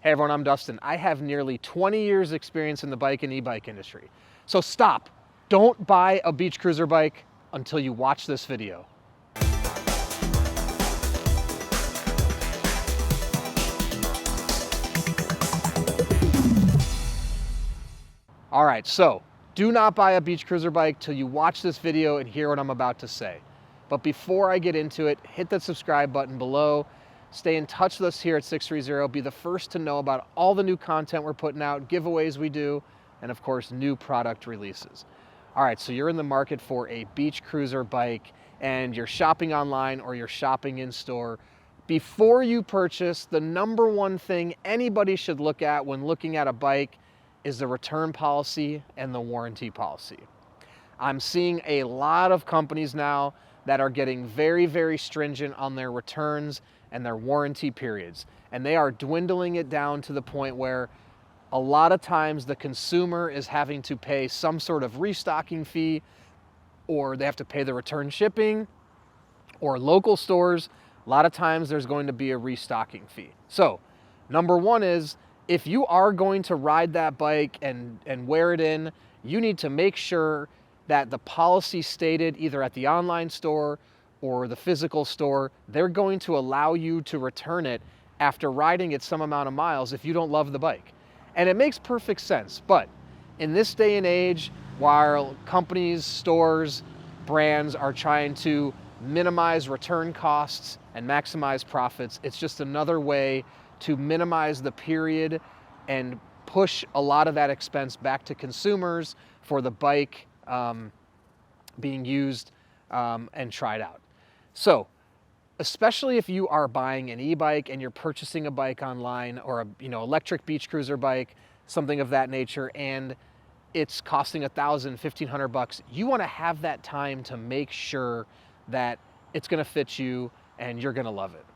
Hey everyone, I'm Dustin. I have nearly 20 years experience in the bike and e-bike industry. So stop, don't buy a beach cruiser bike until you watch this video. All right, so do not buy a beach cruiser bike till you watch this video and hear what I'm about to say. But before I get into it, hit that subscribe button below. Stay in touch with us here at 630. Be the first to know about all the new content we're putting out, giveaways we do, and of course, new product releases. All right, so you're in the market for a beach cruiser bike and you're shopping online or you're shopping in store. Before you purchase, the number one thing anybody should look at when looking at a bike is the return policy and the warranty policy. I'm seeing a lot of companies now that are getting very, very stringent on their returns and their warranty periods. And they are dwindling it down to the point where a lot of times the consumer is having to pay some sort of restocking fee, or they have to pay the return shipping, or local stores, a lot of times there's going to be a restocking fee. So number one is, if you are going to ride that bike and wear it in, you need to make sure that the policy stated either at the online store or the physical store, they're going to allow you to return it after riding it some amount of miles if you don't love the bike. And it makes perfect sense, but in this day and age, while companies, stores, brands are trying to minimize return costs and maximize profits, it's just another way to minimize the period and push a lot of that expense back to consumers for the bike being used and tried out. So, especially if you are buying an e-bike and you're purchasing a bike online, or a electric beach cruiser bike, something of that nature, and it's costing $1,000, $1,500, you want to have that time to make sure that it's going to fit you and you're going to love it.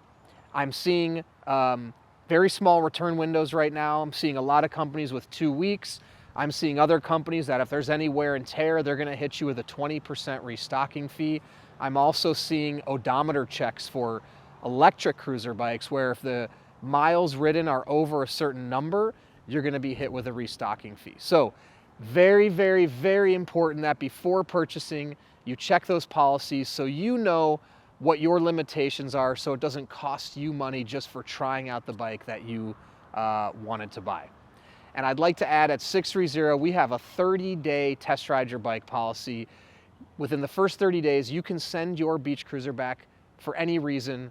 I'm seeing very small return windows right now. I'm seeing a lot of companies with 2 weeks. I'm seeing other companies that if there's any wear and tear, they're going to hit you with a 20% restocking fee. I'm also seeing odometer checks for electric cruiser bikes where if the miles ridden are over a certain number, you're going to be hit with a restocking fee. So very, very, very important that before purchasing, you check those policies so you know what your limitations are, so it doesn't cost you money just for trying out the bike that you wanted to buy. And I'd like to add, at 630, we have a 30-day test ride your bike policy. Within the first 30 days, you can send your beach cruiser back for any reason.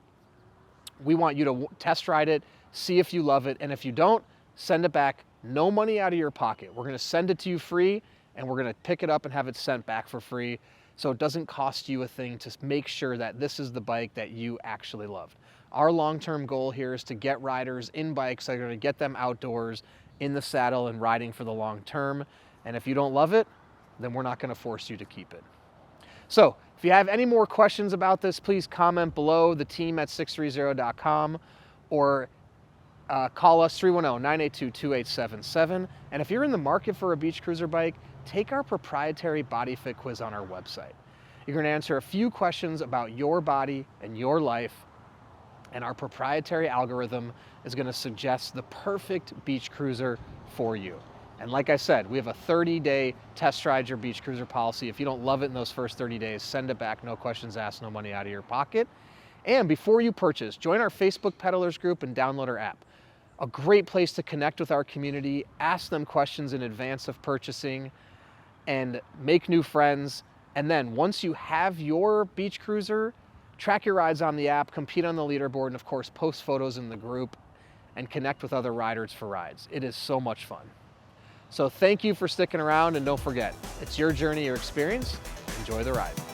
We want you to test ride it, see if you love it, and if you don't, send it back. No money out of your pocket. We're gonna send it to you free, and we're gonna pick it up and have it sent back for free, so it doesn't cost you a thing to make sure that this is the bike that you actually loved. Our long-term goal here is to get riders in bikes that are gonna get them outdoors, in the saddle, and riding for the long term. And if you don't love it, then we're not gonna force you to keep it. So if you have any more questions about this, please comment below, the team at 630.com, or call us 310-982-2877. And if you're in the market for a beach cruiser bike, take our proprietary body fit quiz on our website. You're going to answer a few questions about your body and your life, and our proprietary algorithm is going to suggest the perfect beach cruiser for you. And like I said, we have a 30-day test ride your beach cruiser policy. If you don't love it in those first 30 days, send it back, no questions asked, no money out of your pocket. And before you purchase, join our Facebook Peddlers group and download our app. A great place to connect with our community, ask them questions in advance of purchasing, and make new friends. And then once you have your beach cruiser, track your rides on the app, compete on the leaderboard, and of course, post photos in the group and connect with other riders for rides. It is so much fun. So thank you for sticking around, and don't forget, it's your journey, your experience. Enjoy the ride.